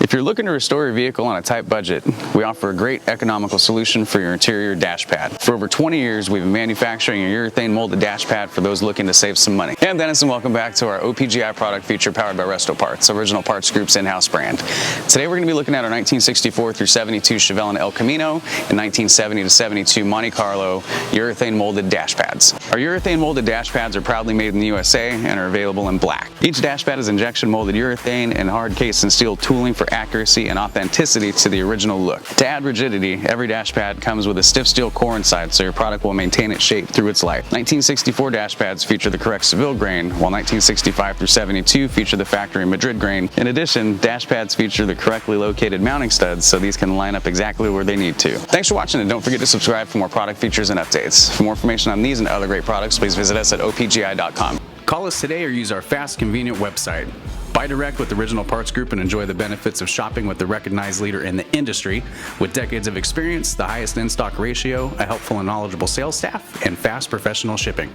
If you're looking to restore your vehicle on a tight budget, we offer a great economical solution for your interior dash pad. For over 20 years, we've been manufacturing a urethane molded dash pad for those looking to save some money. I'm Dennis, and welcome back to our OPGI product feature powered by Resto Parts, Original Parts Group's in-house brand. Today we're going to be looking at our 1964 through 72 Chevelle and El Camino and 1970 to 72 Monte Carlo urethane molded dash pads. Our urethane molded dash pads are proudly made in the USA and are available in black. Each dash pad is injection molded urethane and hard case and steel tooling for accuracy and authenticity to the original look. To add rigidity, every dash pad comes with a stiff steel core inside, so your product will maintain its shape through its life. 1964 dash pads feature the correct Chevelle grain, while 1965 through 72 feature the factory Madrid grain. In addition, dash pads feature the correctly located mounting studs, so these can line up exactly where they need to. Thanks for watching, and don't forget to subscribe for more product features and updates. For more information on these and other great products, please visit us at opgi.com. Call us today or use our fast, convenient website. Buy direct with Original Parts Group and enjoy the benefits of shopping with the recognized leader in the industry with decades of experience, the highest in-stock ratio, a helpful and knowledgeable sales staff, and fast professional shipping.